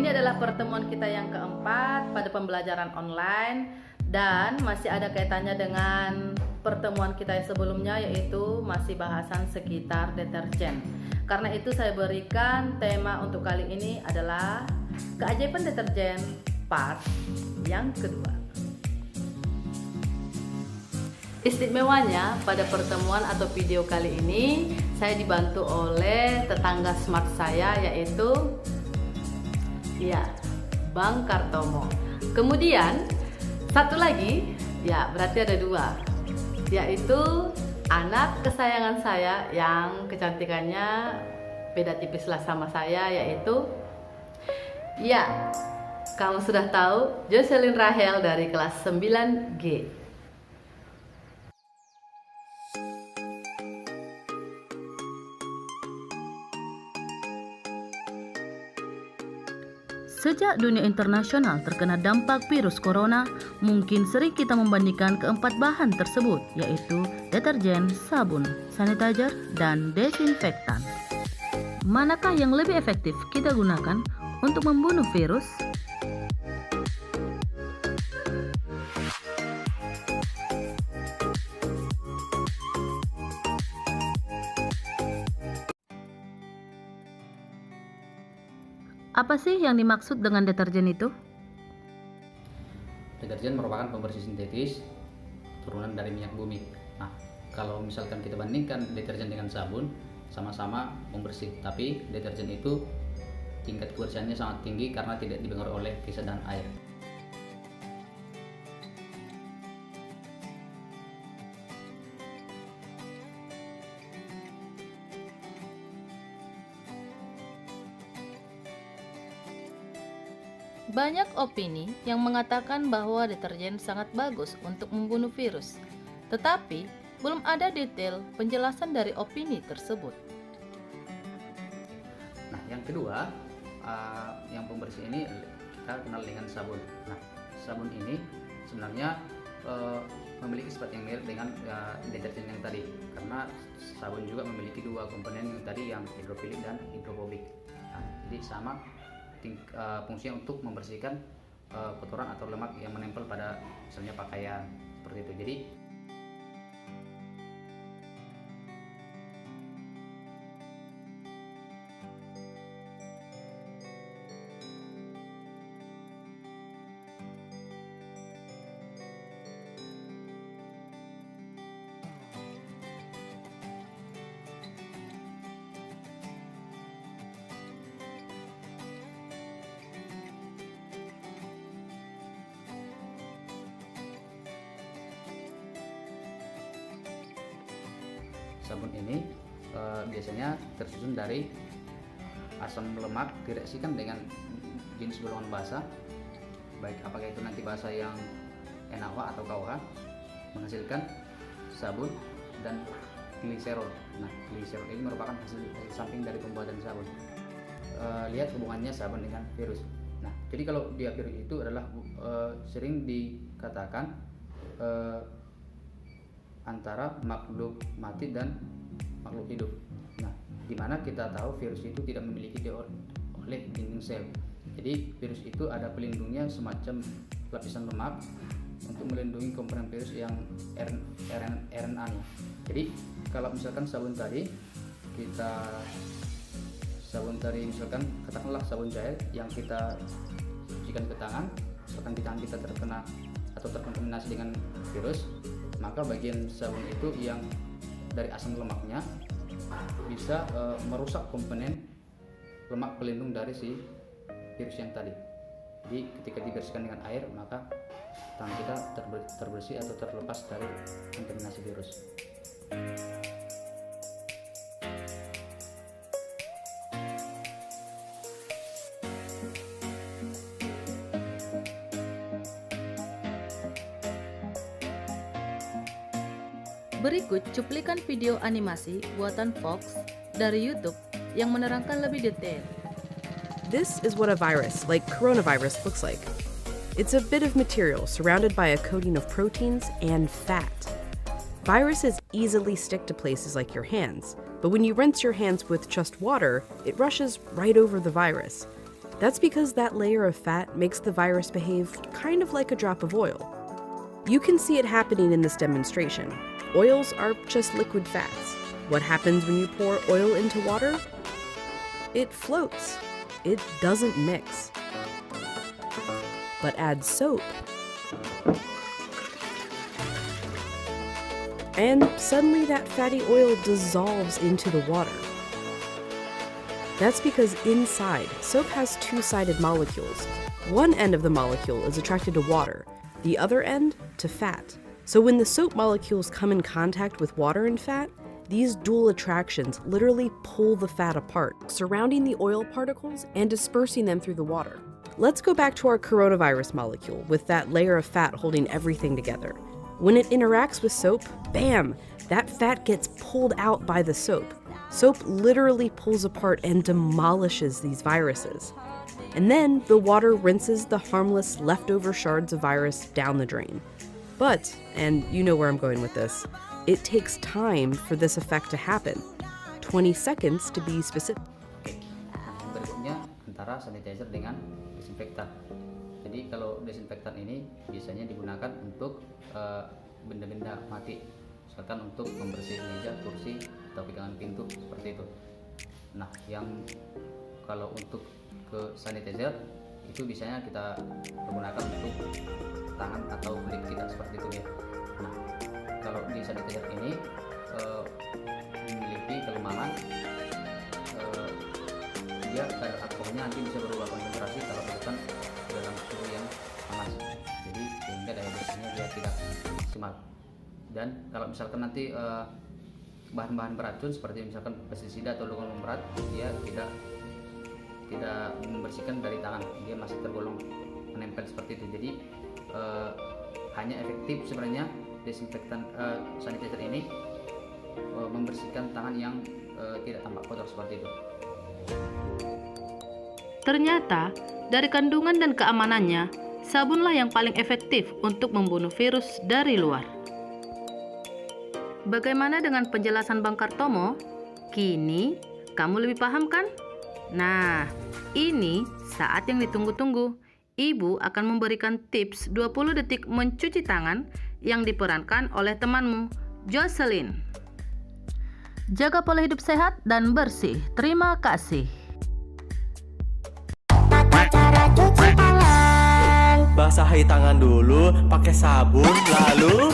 Ini adalah pertemuan kita yang keempat pada pembelajaran online dan masih ada kaitannya dengan pertemuan kita yang sebelumnya, yaitu masih bahasan sekitar deterjen. Karena itu saya berikan tema untuk kali ini adalah keajaiban deterjen part yang kedua. Istimewanya pada pertemuan atau video kali ini saya dibantu oleh tetangga smart saya, yaitu Bang Kartomo. Kemudian satu lagi, berarti ada dua, yaitu anak kesayangan saya yang kecantikannya beda tipis lah sama saya, yaitu kamu sudah tahu, Jocelyn Rahel dari kelas 9G. Sejak dunia internasional terkena dampak virus corona, mungkin sering kita membandingkan keempat bahan tersebut, yaitu deterjen, sabun, sanitizer, dan desinfektan. Manakah yang lebih efektif kita gunakan untuk membunuh virus? Apa sih yang dimaksud dengan deterjen itu? Deterjen merupakan pembersih sintetis turunan dari minyak bumi. Nah, kalau misalkan kita bandingkan deterjen dengan sabun, sama-sama membersih, tapi deterjen itu tingkat kebersihannya sangat tinggi karena tidak dipengaruhi oleh kisah dan air. Banyak opini yang mengatakan bahwa deterjen sangat bagus untuk membunuh virus, tetapi belum ada detail penjelasan dari opini tersebut. Nah, yang kedua, yang pembersih ini kita kenal dengan sabun. Nah, sabun ini sebenarnya memiliki sifat yang mirip dengan deterjen yang tadi, karena sabun juga memiliki dua komponen yang tadi, yang hidrofilik dan hidrofobik. Nah, jadi sama fungsinya untuk membersihkan kotoran atau lemak yang menempel pada misalnya pakaian seperti itu. Jadi sabun ini biasanya tersusun dari asam lemak direaksikan dengan jenis golongan basa, baik apakah itu nanti basa yang NaOH atau KOH, menghasilkan sabun dan gliserol. Nah, gliserol ini merupakan hasil samping dari pembuatan sabun. Lihat hubungannya sabun dengan virus. Nah, jadi kalau dia virus itu adalah sering dikatakan antara makhluk mati dan makhluk hidup. Nah, dimana kita tahu virus itu tidak memiliki oleh dinding sel. Jadi virus itu ada pelindungnya, semacam lapisan lemak untuk melindungi komponen virus yang RNA-nya. Jadi kalau misalkan sabun tadi misalkan katakanlah sabun cair yang kita cucikan ke tangan, misalkan di tangan kita terkena atau terkontaminasi dengan virus, maka bagian sabun itu yang dari asam lemaknya bisa merusak komponen lemak pelindung dari si virus yang tadi. Jadi ketika dibersihkan dengan air, maka tangan kita terbersih atau terlepas dari kontaminasi virus. Berikut cuplikan video animasi buatan Fox dari YouTube yang menerangkan lebih detail. This is what a virus, like coronavirus, looks like. It's a bit of material surrounded by a coating of proteins and fat. Viruses easily stick to places like your hands, but when you rinse your hands with just water, it rushes right over the virus. That's because that layer of fat makes the virus behave kind of like a drop of oil. You can see it happening in this demonstration. Oils are just liquid fats. What happens when you pour oil into water? It floats. It doesn't mix. But add soap, and suddenly that fatty oil dissolves into the water. That's because inside, soap has two-sided molecules. One end of the molecule is attracted to water, the other end to fat. So when the soap molecules come in contact with water and fat, these dual attractions literally pull the fat apart, surrounding the oil particles and dispersing them through the water. Let's go back to our coronavirus molecule with that layer of fat holding everything together. When it interacts with soap, bam, that fat gets pulled out by the soap. Soap literally pulls apart and demolishes these viruses. And then the water rinses the harmless leftover shards of virus down the drain. But, and you know where I'm going with this, it takes time for this effect to happen. 20 seconds to be specific. Oke. Nah, berikutnya antara sanitizer dengan desinfektan. Jadi kalau desinfektan ini biasanya digunakan untuk benda-benda mati, misalkan untuk membersihkan meja, kursi, atau pegangan pintu seperti itu. Nah, yang kalau untuk ke sanitizer itu biasanya kita menggunakan untuk tangan atau kulit kita seperti itu ya. Nah, kalau di sanitizer ini memiliki kelemahan dia kadar alkoholnya nanti bisa berubah konsentrasi kalau dilakukan dalam suhu yang panas, jadi sehingga daya bersihnya dia tidak maksimal. Dan kalau misalkan nanti bahan-bahan beracun seperti misalkan pestisida atau logam berat, dia tidak membersihkan dari tangan, dia masih tergolong menempel seperti itu. Jadi hanya efektif sebenarnya desinfektan sanitizer ini membersihkan tangan yang tidak tampak kotor seperti itu. Ternyata, dari kandungan dan keamanannya, sabunlah yang paling efektif untuk membunuh virus dari luar. Bagaimana dengan penjelasan Bang Kartomo? Kini, kamu lebih paham kan? Nah, ini saat yang ditunggu-tunggu. Ibu akan memberikan tips 20 detik mencuci tangan yang diperankan oleh temanmu, Jocelyn. Jaga pola hidup sehat dan bersih. Terima kasih. Basahi tangan dulu pakai sabun, lalu